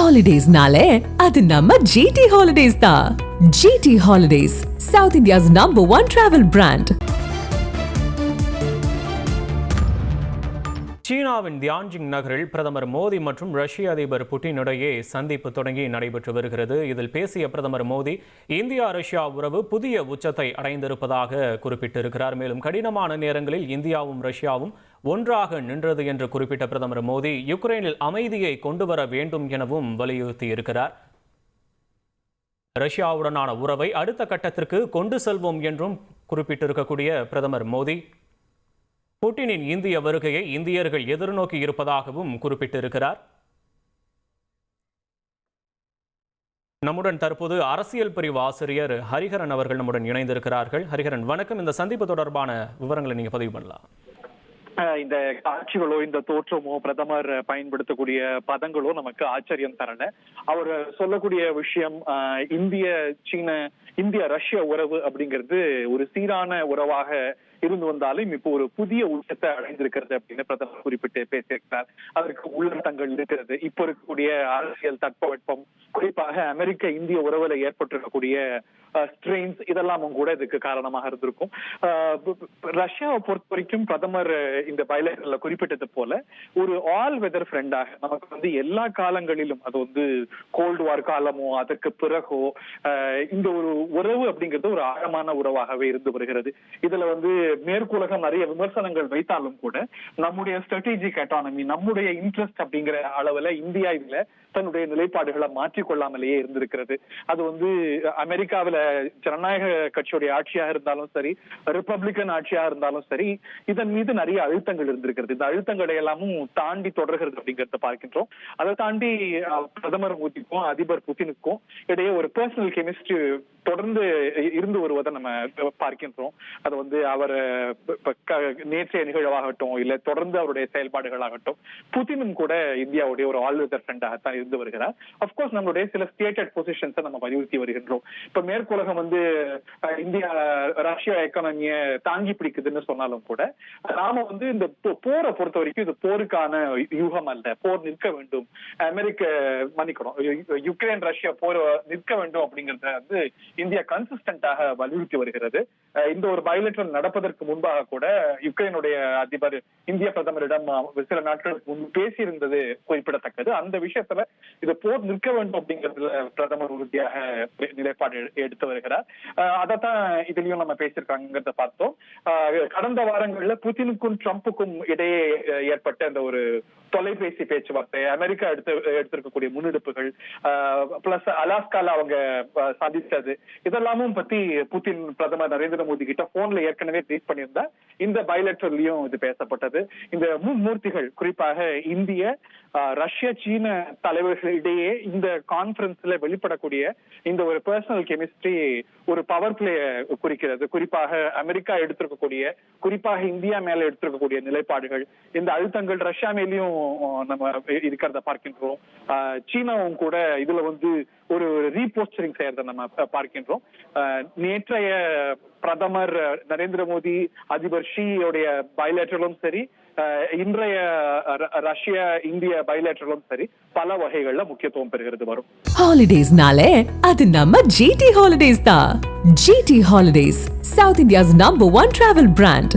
Holidays-nale, அது நம்ம GT Holidays தான். GT Holidays, South India's #1 travel brand. சீனாவின் தியான்ஜிங் நகரில் பிரதமர் மோடி மற்றும் ரஷ்ய அதிபர் புட்டின் இடையே சந்திப்பு தொடங்கி நடைபெற்று வருகிறது. இதில் பேசிய பிரதமர் மோடி இந்தியா ரஷ்யா உறவு புதிய உச்சத்தை அடைந்திருப்பதாக குறிப்பிட்டிருக்கிறார். மேலும் கடினமான நேரங்களில் இந்தியாவும் ரஷ்யாவும் ஒன்றாக நின்றது என்று குறிப்பிட்ட பிரதமர் மோடி யுக்ரைனில் அமைதியை கொண்டு வர வேண்டும் எனவும் வலியுறுத்தியிருக்கிறார். ரஷ்யாவுடனான உறவை அடுத்த கட்டத்திற்கு கொண்டு செல்வோம் என்றும் குறிப்பிட்டிருக்கக்கூடிய பிரதமர் மோடி புட்டினின் இந்திய வருகையை இந்தியர்கள் எதிர்நோக்கி இருப்பதாகவும் குறிப்பிட்டிருக்கிறார். நம்முடன் தற்போது அரசியல் பிரிவு ஆசிரியர் ஹரிஹரன் அவர்கள் நம்முடன் இணைந்திருக்கிறார்கள். ஹரிஹரன், வணக்கம். இந்த சந்திப்பு தொடர்பான விவரங்களை நீங்க பதிவு பண்ணலாம். இந்த காட்சிகளோ இந்த தோற்றமோ பிரதமர் பயன்படுத்தக்கூடிய பதங்களோ நமக்கு ஆச்சரியம் தரல. அவர் சொல்லக்கூடிய விஷயம் இந்திய ரஷ்ய உறவு அப்படிங்கிறது ஒரு சீரான உறவாக இருந்து வந்தாலும் இப்போ ஒரு புதிய உச்சத்தை அடைந்திருக்கிறது அப்படின்னு பிரதமர் குறிப்பிட்டு பேசியிருக்கிறார். அதற்கு உள்ளர்த்தங்கள் இருக்கிறது. இப்போ இருக்கக்கூடிய அரசியல் தட்பவெப்பம், குறிப்பாக அமெரிக்க இந்திய உறவுல ஏற்பட்டிருக்கக்கூடிய ஸ்ட்ரெயின்ஸ், இதெல்லாமும் கூட இதுக்கு காரணமாக இருந்திருக்கும். ரஷ்யாவை பொறுத்த வரைக்கும் பிரதமர் இந்த பைலேட்டர்ல குறிப்பிட்டது போல ஒரு ஆல் வெதர் ஃப்ரெண்டாக நமக்கு எல்லா காலங்களிலும், அது கோல்டு வார் காலமோ அதற்கு பிறகோ இந்த ஒரு உறவு அப்படிங்கிறது ஒரு ஆழமான உறவாகவே இருந்து வருகிறது. இதுல மேற்குலகம் நிறைய விமர்சனங்கள் வைத்தாலும் கூட நம்முடைய ஸ்ட்ராட்டஜிக் அட்டானமி, நம்முடைய இன்ட்ரெஸ்ட் அப்படிங்கிற அளவுல இந்தியா இதுல தன்னுடைய நிலைப்பாடுகளை மாற்றிக்கொள்ளாமலேயே இருந்திருக்கிறது. அது அமெரிக்காவில ஜனநாயக கட்சியுடைய ஆட்சியாக இருந்தாலும் சரி, ரிப்பப்ளிகன் ஆட்சியாக இருந்தாலும் சரி, இதன் மீது நிறைய அழுத்தங்கள் இருந்திருக்கிறது. இந்த அழுத்தங்களை எல்லாமும் தாண்டி தொடர்கிறது அப்படிங்கிறத பார்க்கின்றோம். அதை தாண்டி பிரதமர் மோடிக்கும் அதிபர் புட்டினுக்கும் இடையே ஒரு பர்சனல் கெமிஸ்ட்ரி தொடர்ந்து இருந்து வருவதை நம்ம பார்க்கின்றோம். அது அவர் நேற்றைய நிகழ்வாகட்டும், இல்ல தொடர்ந்து அவருடைய செயல்பாடுகளாகட்டும், புட்டினும் கூட இந்தியாவுடைய ஒரு ஆல் வெதர் ஃப்ரெண்டாகத்தான் இருந்து வருகிறார். அப்கோர்ஸ் நம்மளுடைய சில ஸ்டேட்டட் பொசிஷன்ஸை நம்ம வலியுறுத்தி வருகின்றோம். இப்ப மேற்குலகம் இந்தியா ரஷ்யா எக்கானமியை தாங்கி பிடிக்குதுன்னு சொன்னாலும் கூட நாம இந்த போரை பொறுத்த வரைக்கும் இது போருக்கான யூகம் அல்ல. போர் நிற்க வேண்டும், யுக்ரைன் ரஷ்யா போர் நிற்க வேண்டும் அப்படிங்கறத இந்தியா கன்சிஸ்டன்டாக வலியுறுத்தி வருகிறது. இந்த ஒரு பைலேட்டரல் நடப்பதற்கு முன்பாக கூட யுக்ரைனுடைய அதிபர் இந்திய பிரதமரிடம் சில நாட்களுக்கு முன்பு பேசியிருந்தது குறிப்பிடத்தக்கது. அந்த விஷயத்துல இது போர் நிற்க வேண்டும் அப்படிங்கிறதுல பிரதமர் உறுதியாக நிலைப்பாடு எடுத்து வருகிறார். அதைத்தான் இதுலயும் நம்ம பேசியிருக்காங்கிறத பார்த்தோம். கடந்த வாரங்கள்ல புட்டினுக்கும் ட்ரம்புக்கும் இடையே ஏற்பட்ட இந்த ஒரு தொலைபேசி பேச்சுவார்த்தை, அமெரிக்கா எடுத்திருக்கக்கூடிய முன்னெடுப்புகள், பிளஸ் அலாஸ்கால அவங்க சாதித்தது, இதெல்லாமும் பத்தி புட்டின் பிரதமர் நரேந்திர மோடி கிட்ட போன்ல ஏற்கனவே ட்வீட் பண்ணியிருந்தா. இந்த பைலேட்டர்லயும் இது பேசப்பட்டது. இந்த மும்மூர்த்திகள், குறிப்பாக இந்திய ரஷ்ய சீன தலைவர்களிடையே இந்த கான்பரன்ஸ்ல வெளிப்படக்கூடிய இந்த ஒரு பர்சனல் கெமிஸ்ட்ரி ஒரு பவர் பிளே குறிக்கிறது. குறிப்பாக அமெரிக்கா எடுத்திருக்கக்கூடிய, குறிப்பாக இந்தியா மேல எடுத்திருக்கக்கூடிய நிலைப்பாடுகள், இந்த அழுத்தங்கள் ரஷ்யா மேலேயும் நம்ம இருக்கிறத பார்க்கின்றோம். சீனாவும் கூட இதுல ஒரு ரீபோஸ்டரிங் செய்யறத நம்ம பார்க்கின்றோம். நேற்றைய பிரதமர் நரேந்திர மோடி அதிபர் ஷியோடைய பைலேட்டரலும் சரி, இன்றைய ரஷ்ய இந்திய பைலேட்டரலும் சரி, பல வகைகள்ல முக்கியத்துவம் பெறுகிறது வரும். ஹாலிடேஸ்னாலே அது நம்ம GT Holidays தான். GT Holidays, South India's #1 travel brand.